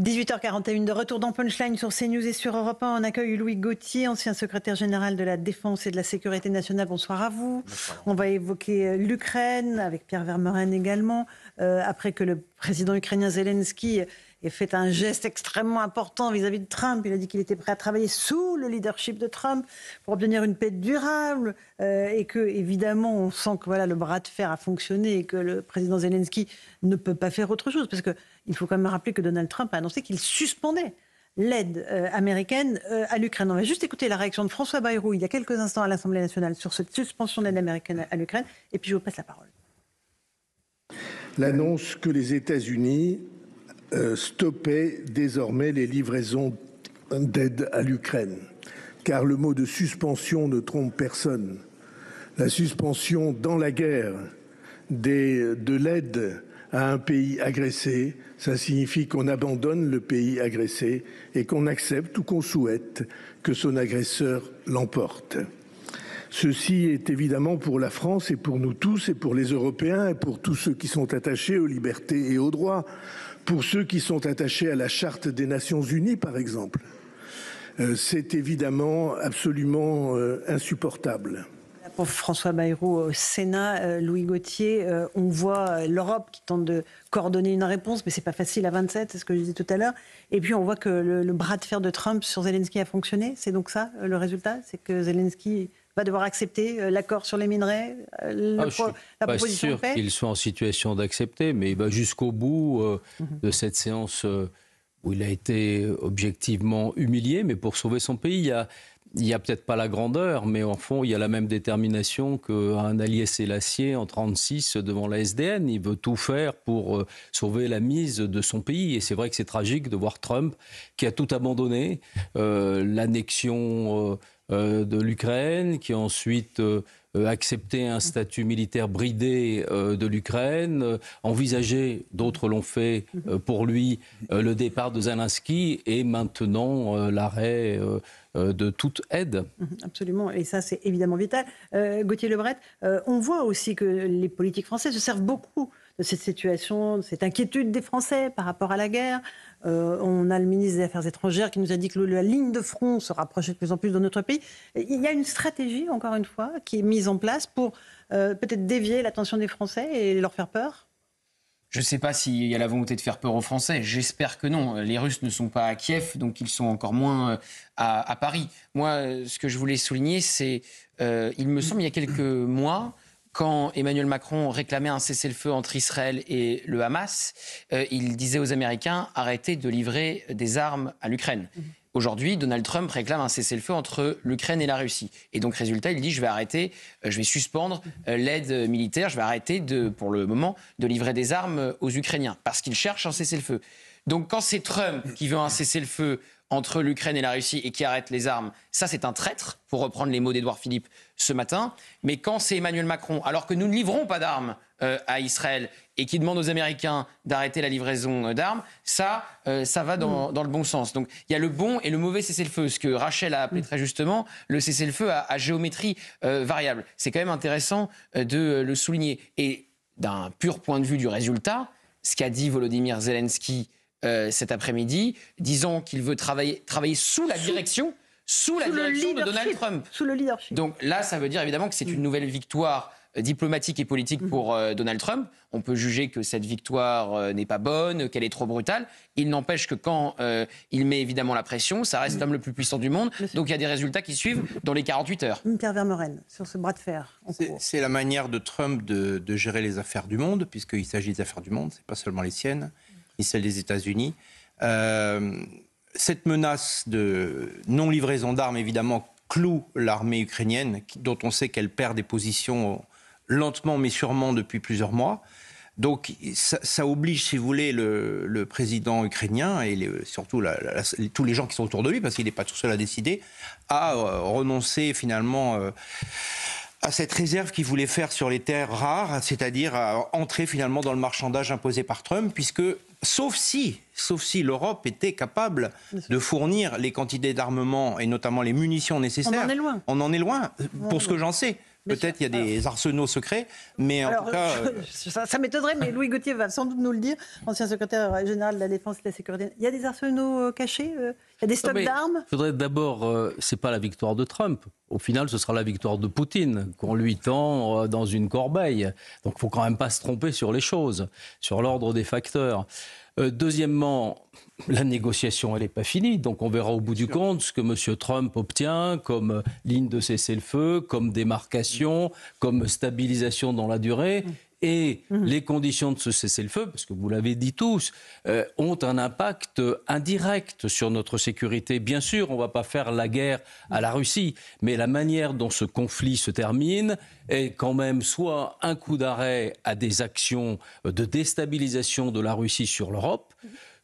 18h41 de retour dans Punchline sur CNews et sur Europe 1. On accueille Louis Gauthier, ancien secrétaire général de la Défense et de la Sécurité nationale. Bonsoir à vous. Bonsoir. On va évoquer l'Ukraine avec Pierre Vermeuren également. Après que le président ukrainien Zelensky ait fait un geste extrêmement important vis-à-vis de Trump. Il a dit qu'il était prêt à travailler sous le leadership de Trump pour obtenir une paix durable et que, évidemment, on sent que voilà, le bras de fer a fonctionné et que le président Zelensky ne peut pas faire autre chose. Parce qu'il faut quand même rappeler que Donald Trump a annoncé qu'il suspendait l'aide américaine à l'Ukraine. On va juste écouter la réaction de François Bayrou il y a quelques instants à l'Assemblée nationale sur cette suspension d'aide américaine à l'Ukraine. Et puis je vous passe la parole. L'annonce que les États-Unis stoppaient désormais les livraisons d'aide à l'Ukraine. Car le mot de suspension ne trompe personne. La suspension dans la guerre de l'aide à un pays agressé, ça signifie qu'on abandonne le pays agressé et qu'on accepte ou qu'on souhaite que son agresseur l'emporte. Ceci est évidemment pour la France et pour nous tous et pour les Européens et pour tous ceux qui sont attachés aux libertés et aux droits, pour ceux qui sont attachés à la Charte des Nations Unies par exemple. C'est évidemment absolument insupportable. Pour François Bayrou au Sénat, Louis Gauthier, on voit l'Europe qui tente de coordonner une réponse, mais c'est pas facile à 27, c'est ce que je disais tout à l'heure. Et puis on voit que le bras de fer de Trump sur Zelensky a fonctionné. C'est donc ça le résultat, c'est que Zelensky va devoir accepter l'accord sur les minerais, la proposition de paix. Pas sûr qu'il soit en situation d'accepter, mais il va jusqu'au bout de cette séance où il a été objectivement humilié, mais pour sauver son pays, il n'y a peut-être pas la grandeur, mais en fond, il y a la même détermination qu'un allié sélassié en 1936 devant la SDN. Il veut tout faire pour sauver la mise de son pays. Et c'est vrai que c'est tragique de voir Trump qui a tout abandonné, l'annexion de l'Ukraine, qui a ensuite accepté un statut militaire bridé de l'Ukraine, envisagé, d'autres l'ont fait pour lui, le départ de Zelensky et maintenant l'arrêt de toute aide. Absolument, et ça c'est évidemment vital. Gauthier Lebret, on voit aussi que les politiques français se servent beaucoup de cette situation, de cette inquiétude des Français par rapport à la guerre. On a le ministre des Affaires étrangères qui nous a dit que la ligne de front se rapprochait de plus en plus de notre pays. Il y a une stratégie, encore une fois, qui est mise en place pour peut-être dévier l'attention des Français et leur faire peur. Je ne sais pas s'il y a la volonté de faire peur aux Français. J'espère que non. Les Russes ne sont pas à Kiev, donc ils sont encore moins à Paris. Moi, ce que je voulais souligner, c'est, il me semble, il y a quelques mois, quand Emmanuel Macron réclamait un cessez-le-feu entre Israël et le Hamas, il disait aux Américains « arrêtez de livrer des armes à l'Ukraine ». Aujourd'hui, Donald Trump réclame un cessez-le-feu entre l'Ukraine et la Russie. Et donc, résultat, il dit je vais arrêter, je vais suspendre l'aide militaire, je vais arrêter, pour le moment, de livrer des armes aux Ukrainiens, parce qu'il cherche un cessez-le-feu. Donc, quand c'est Trump qui veut un cessez-le-feu entre l'Ukraine et la Russie et qui arrête les armes, ça c'est un traître, pour reprendre les mots d'Édouard Philippe ce matin. Mais quand c'est Emmanuel Macron, alors que nous ne livrons pas d'armes à Israël et qui demande aux Américains d'arrêter la livraison d'armes, ça va dans le bon sens. Donc il y a le bon et le mauvais cessez-le-feu. Ce que Rachel a appelé très justement le cessez-le-feu à géométrie variable. C'est quand même intéressant de le souligner. Et d'un pur point de vue du résultat, ce qu'a dit Volodymyr Zelensky cet après-midi, disant qu'il veut travailler sous la direction de Donald Trump. Sous le leadership. Donc là, ça veut dire évidemment que c'est une nouvelle victoire diplomatique et politique pour Donald Trump. On peut juger que cette victoire n'est pas bonne, qu'elle est trop brutale. Il n'empêche que quand il met évidemment la pression, ça reste l'homme le plus puissant du monde. Donc il y a des résultats qui suivent dans les 48 heures. Pierre Vermeuren, sur ce bras de fer. C'est la manière de Trump de gérer les affaires du monde, puisqu'il s'agit des affaires du monde, ce n'est pas seulement les siennes, ni celles des États-Unis. Cette menace de non-livraison d'armes, évidemment, cloue l'armée ukrainienne, dont on sait qu'elle perd des positions lentement mais sûrement depuis plusieurs mois. Donc ça oblige, si vous voulez, le président ukrainien et surtout tous les gens qui sont autour de lui, parce qu'il n'est pas tout seul à décider, à renoncer finalement à cette réserve qu'il voulait faire sur les terres rares, c'est-à-dire à entrer finalement dans le marchandage imposé par Trump, puisque sauf si l'Europe était capable de fournir les quantités d'armement et notamment les munitions nécessaires. On en est loin. On en est loin, pour ce que j'en sais. Peut-être il y a des arsenaux secrets, mais en tout cas... Ça m'étonnerait, mais Louis Gauthier va sans doute nous le dire, ancien secrétaire général de la Défense et de la Sécurité. Il y a des arsenaux cachés il y a des stocks d'armes. Il faudrait d'abord, c'est pas la victoire de Trump. Au final, ce sera la victoire de Poutine qu'on lui tend dans une corbeille. Donc, il faut quand même pas se tromper sur les choses, sur l'ordre des facteurs. Deuxièmement, la négociation, elle n'est pas finie. Donc, on verra au bout du compte ce que M. Trump obtient comme ligne de cessez-le-feu, comme démarcation, comme stabilisation dans la durée. Et les conditions de ce cessez-le-feu, parce que vous l'avez dit tous, ont un impact indirect sur notre sécurité. Bien sûr, on ne va pas faire la guerre à la Russie, mais la manière dont ce conflit se termine est quand même soit un coup d'arrêt à des actions de déstabilisation de la Russie sur l'Europe,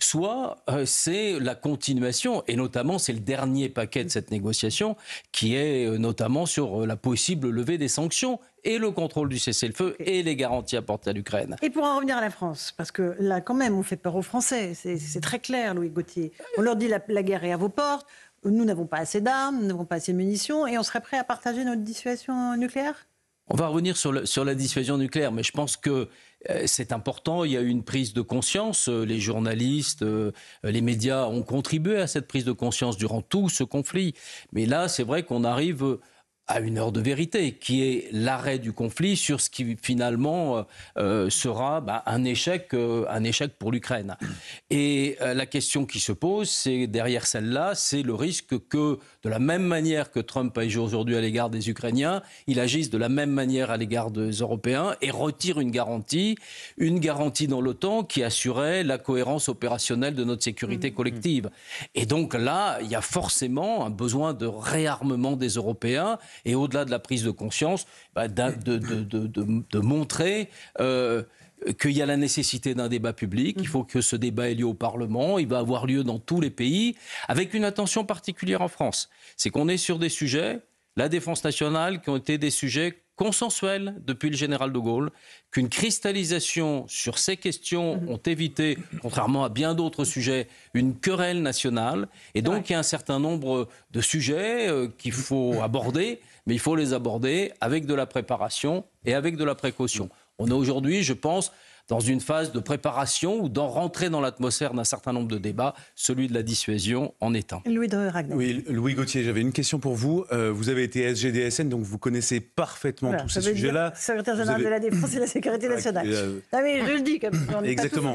soit c'est la continuation, et notamment c'est le dernier paquet de cette négociation, qui est notamment sur la possible levée des sanctions et le contrôle du cessez-le-feu et les garanties apportées à l'Ukraine. Et pour en revenir à la France, parce que là quand même on fait peur aux Français, c'est très clair Louis Gauthier. On leur dit la guerre est à vos portes, nous n'avons pas assez d'armes, nous n'avons pas assez de munitions, et on serait prêt à partager notre dissuasion nucléaire ? On va revenir sur la dissuasion nucléaire, mais je pense que c'est important. Il y a eu une prise de conscience. Les journalistes, les médias ont contribué à cette prise de conscience durant tout ce conflit. Mais là, c'est vrai qu'on arrive à une heure de vérité, qui est l'arrêt du conflit sur ce qui finalement sera un échec pour l'Ukraine. Et la question qui se pose, c'est derrière celle-là, c'est le risque que, de la même manière que Trump agit aujourd'hui à l'égard des Ukrainiens, il agisse de la même manière à l'égard des Européens et retire une garantie dans l'OTAN qui assurait la cohérence opérationnelle de notre sécurité collective. Et donc là, il y a forcément un besoin de réarmement des Européens. Et au-delà de la prise de conscience, de montrer qu'il y a la nécessité d'un débat public. Il faut que ce débat ait lieu au Parlement. Il va avoir lieu dans tous les pays, avec une attention particulière en France. C'est qu'on est sur des sujets, la défense nationale, qui ont été des sujets consensuels depuis le général de Gaulle, qu'une cristallisation sur ces questions ont évité, contrairement à bien d'autres sujets, une querelle nationale. Et donc, il y a un certain nombre de sujets qu'il faut aborder, mais il faut les aborder avec de la préparation et avec de la précaution. On est aujourd'hui, je pense, dans une phase de préparation ou d'en rentrer dans l'atmosphère d'un certain nombre de débats, celui de la dissuasion en est un. Louis de Ragnel. Oui, Louis Gauthier, j'avais une question pour vous. Vous avez été SGDSN, donc vous connaissez parfaitement tous ces sujets-là. Secrétaire général de la Défense et de la Sécurité nationale. Ah mais je le dis comme ça. Exactement.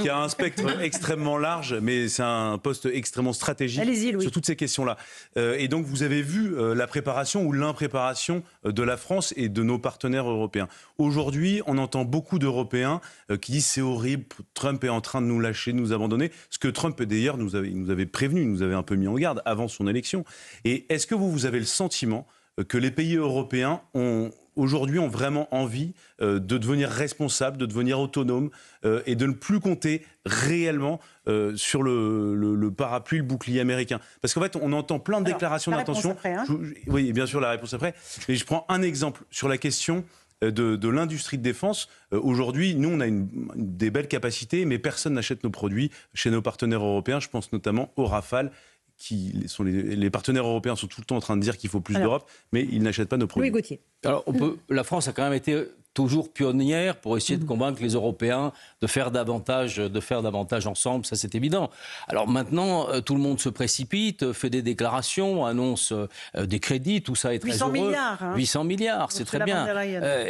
Qui a un spectre extrêmement large, mais c'est un poste extrêmement stratégique sur toutes ces questions-là. Et donc vous avez vu la préparation ou l'impréparation de la France et de nos partenaires européens. Aujourd'hui, on entend beaucoup d'Européens qui disent c'est horrible, Trump est en train de nous lâcher, de nous abandonner. Ce que Trump d'ailleurs nous avait prévenu, nous avait un peu mis en garde avant son élection. Et est-ce que vous avez le sentiment que les pays européens aujourd'hui ont vraiment envie de devenir responsables, de devenir autonomes et de ne plus compter réellement sur le parapluie, le bouclier américain? Parce qu'en fait, on entend plein de déclarations d'intention. Oui, bien sûr, la réponse après. Mais je prends un exemple sur la question de l'industrie de défense. Aujourd'hui, nous, on a des belles capacités, mais personne n'achète nos produits chez nos partenaires européens. Je pense notamment au Rafale. Les partenaires européens sont tout le temps en train de dire qu'il faut plus d'Europe, mais ils n'achètent pas nos produits. Louis Gauthier. Alors, la France a quand même été toujours pionnière pour essayer de convaincre les Européens de faire davantage ensemble, ça c'est évident. Alors maintenant, tout le monde se précipite, fait des déclarations, annonce des crédits, tout ça est très 800 heureux. milliards. 800 milliards, c'est très bien.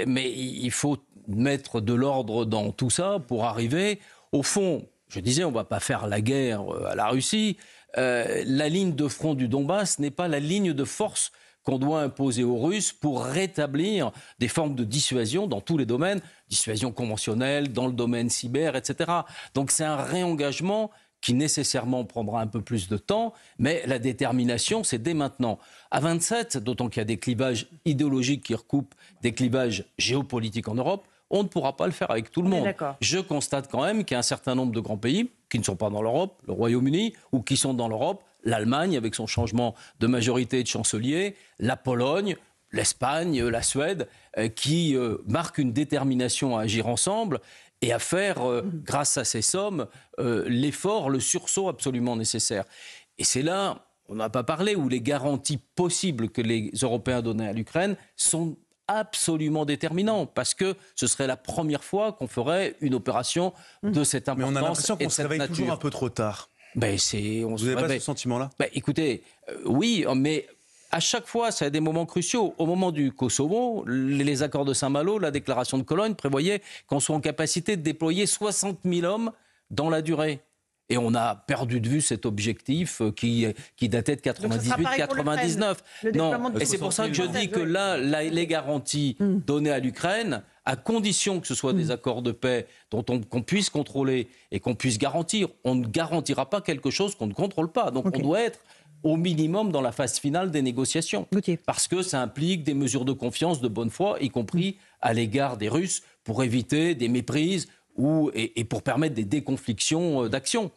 Mais il faut mettre de l'ordre dans tout ça pour arriver, au fond, je disais, on ne va pas faire la guerre à la Russie. La ligne de front du Donbass n'est pas la ligne de force qu'on doit imposer aux Russes pour rétablir des formes de dissuasion dans tous les domaines, dissuasion conventionnelle, dans le domaine cyber, etc. Donc c'est un réengagement qui nécessairement prendra un peu plus de temps, mais la détermination, c'est dès maintenant. À 27, d'autant qu'il y a des clivages idéologiques qui recoupent des clivages géopolitiques en Europe, on ne pourra pas le faire avec tout le monde. Je constate quand même qu'il y a un certain nombre de grands pays qui ne sont pas dans l'Europe, le Royaume-Uni, ou qui sont dans l'Europe, l'Allemagne avec son changement de majorité de chancelier, la Pologne, l'Espagne, la Suède, qui marquent une détermination à agir ensemble et à faire, grâce à ces sommes, l'effort, le sursaut absolument nécessaire. Et c'est là, on n'a pas parlé, où les garanties possibles que les Européens donnaient à l'Ukraine sont absolument déterminant, parce que ce serait la première fois qu'on ferait une opération de cette importance. Mais on a l'impression et qu'on de se cette réveille nature. toujours un peu trop tard. Ben, Vous n'avez pas ce sentiment-là? Écoutez, oui, mais à chaque fois, c'est à des moments cruciaux. Au moment du Kosovo, les accords de Saint-Malo, la déclaration de Cologne prévoyait qu'on soit en capacité de déployer 60 000 hommes dans la durée. Et on a perdu de vue cet objectif qui datait de 98-99. Non, et c'est pour ça que je dis que là, les garanties données à l'Ukraine, à condition que ce soit des accords de paix qu'on puisse contrôler et qu'on puisse garantir, on ne garantira pas quelque chose qu'on ne contrôle pas. Donc on doit être au minimum dans la phase finale des négociations. Parce que ça implique des mesures de confiance de bonne foi, y compris à l'égard des Russes, pour éviter des méprises et pour permettre des déconflictions d'action.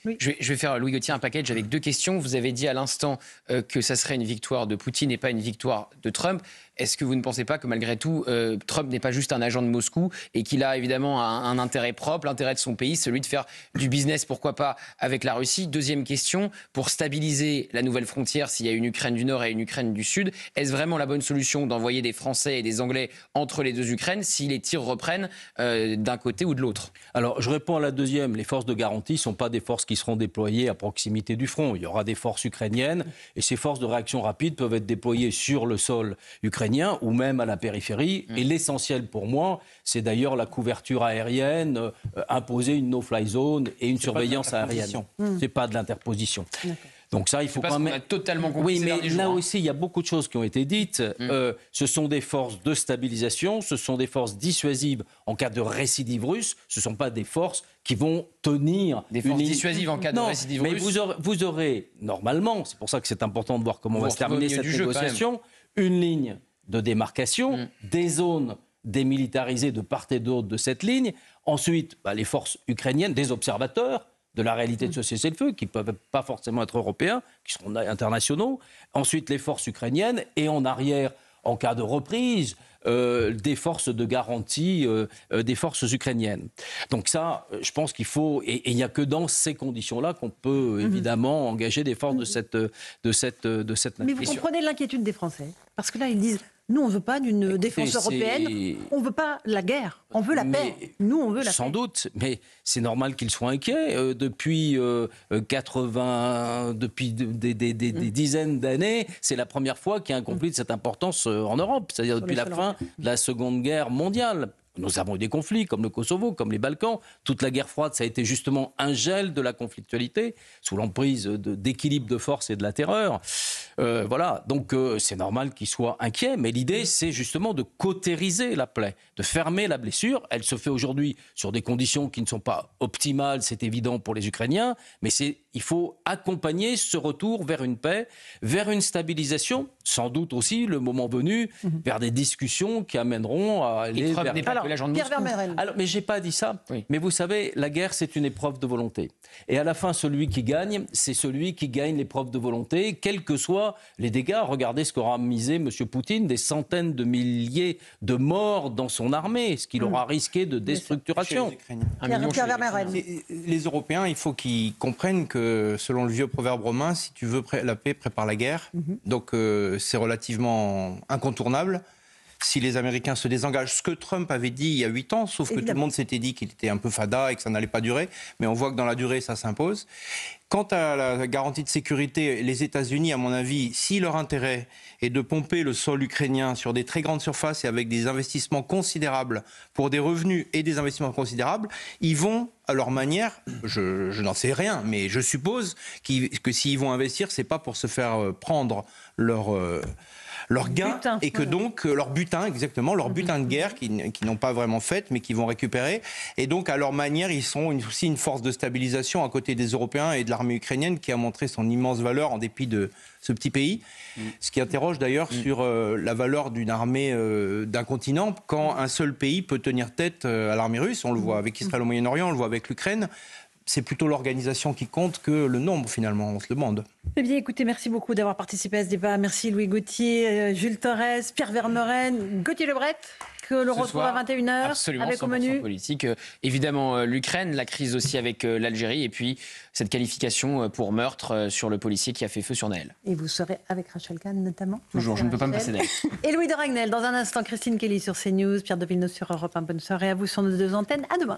Oui. Je vais faire, Louis Gauthier, un package avec 2 questions. Vous avez dit à l'instant que ça serait une victoire de Poutine et pas une victoire de Trump. Est-ce que vous ne pensez pas que malgré tout, Trump n'est pas juste un agent de Moscou et qu'il a évidemment un intérêt propre, l'intérêt de son pays, celui de faire du business, pourquoi pas, avec la Russie? Deuxième question, pour stabiliser la nouvelle frontière, s'il y a une Ukraine du Nord et une Ukraine du Sud, est-ce vraiment la bonne solution d'envoyer des Français et des Anglais entre les 2 Ukraines si les tirs reprennent d'un côté ou de l'autre? Alors, je réponds à la deuxième. Les forces de garantie ne sont pas des forces qui seront déployées à proximité du front. Il y aura des forces ukrainiennes et ces forces de réaction rapide peuvent être déployées sur le sol ukrainien ou même à la périphérie. Et l'essentiel pour moi, c'est d'ailleurs la couverture aérienne, imposer une no-fly zone et une surveillance aérienne. C'est pas de l'interposition. Donc ça, il faut quand même... On a totalement compris. Oui, mais là aussi, il y a beaucoup de choses qui ont été dites. Ce sont des forces de stabilisation, ce sont des forces dissuasives en cas de récidive russe. Ce ne sont pas des forces qui vont tenir... Des forces dissuasives en cas de récidive russe. Mais vous aurez, normalement, c'est pour ça que c'est important de voir comment va se terminer cette négociation, une ligne de démarcation, des zones démilitarisées de part et d'autre de cette ligne. Ensuite, les forces ukrainiennes, des observateurs de la réalité de ce cessez-le-feu, qui ne peuvent pas forcément être européens, qui seront internationaux. Ensuite, les forces ukrainiennes. Et en arrière, en cas de reprise, des forces de garantie des forces ukrainiennes. Donc ça, je pense qu'il faut... Et il n'y a que dans ces conditions-là qu'on peut évidemment engager des forces de cette nature. Mais vous comprenez l'inquiétude des Français? Parce que là, ils disent... Nous, on ne veut pas d'une défense européenne, on ne veut pas la guerre, on veut la paix. Nous, on veut la paix. Sans doute, mais c'est normal qu'ils soient inquiets. Depuis des dizaines d'années, c'est la première fois qu'il y a un conflit de cette importance en Europe, c'est-à-dire depuis la fin de la Seconde Guerre mondiale. Nous avons eu des conflits comme le Kosovo, comme les Balkans. Toute la guerre froide, ça a été justement un gel de la conflictualité sous l'emprise d'équilibre de force et de la terreur. Voilà, donc c'est normal qu'ils soient inquiets, mais l'idée, c'est justement de cautériser la plaie, de fermer la blessure. Elle se fait aujourd'hui sur des conditions qui ne sont pas optimales, c'est évident pour les Ukrainiens, mais il faut accompagner ce retour vers une paix, vers une stabilisation, sans doute aussi, le moment venu, vers des discussions qui amèneront à aller vers... Pierre Vermeuren. Alors, mais je n'ai pas dit ça. Oui. Mais vous savez, la guerre, c'est une épreuve de volonté. Et à la fin, celui qui gagne, c'est celui qui gagne l'épreuve de volonté, quels que soient les dégâts. Regardez ce qu'aura misé M. Poutine, des centaines de milliers de morts dans son armée, ce qu'il aura risqué de déstructuration. Pierre Vermeuren. Les Européens, il faut qu'ils comprennent que, selon le vieux proverbe romain, si tu veux la paix, prépare la guerre. Donc c'est relativement incontournable. Si les Américains se désengagent, ce que Trump avait dit il y a 8 ans, sauf que tout le monde s'était dit qu'il était un peu fada et que ça n'allait pas durer, mais on voit que dans la durée, ça s'impose. Quant à la garantie de sécurité, les États-Unis, à mon avis, si leur intérêt est de pomper le sol ukrainien sur des très grandes surfaces et avec des investissements considérables pour des revenus et des investissements considérables, ils vont, à leur manière, je n'en sais rien, mais je suppose que s'ils vont investir, c'est pas pour se faire prendre leur gain, et que donc leur butin, exactement, leur butin de guerre qu'ils n'ont pas vraiment fait, mais qu'ils vont récupérer. Et donc, à leur manière, ils sont aussi une force de stabilisation à côté des Européens et de l'armée ukrainienne qui a montré son immense valeur en dépit de ce petit pays. Ce qui interroge d'ailleurs sur la valeur d'une armée d'un continent quand un seul pays peut tenir tête à l'armée russe. On le voit avec Israël au Moyen-Orient, on le voit avec l'Ukraine. c'est plutôt l'organisation qui compte que le nombre, finalement, on se demande. Eh bien, écoutez, merci beaucoup d'avoir participé à ce débat. Merci Louis Gauthier, Jules Torres, Pierre Vermeuren, Gauthier Lebret, que l'on retrouve à 21h. Absolument, avec au menu politique. Évidemment, l'Ukraine, la crise aussi avec l'Algérie, et puis cette qualification pour meurtre sur le policier qui a fait feu sur Naël. Et vous serez avec Rachel Kahn notamment. Toujours, je ne peux pas me passer d'elle. Et Louis de Ragnel, dans un instant, Christine Kelly sur CNews, Pierre de Villeneuve sur Europe 1. Bonne soirée à vous sur nos deux antennes. À demain.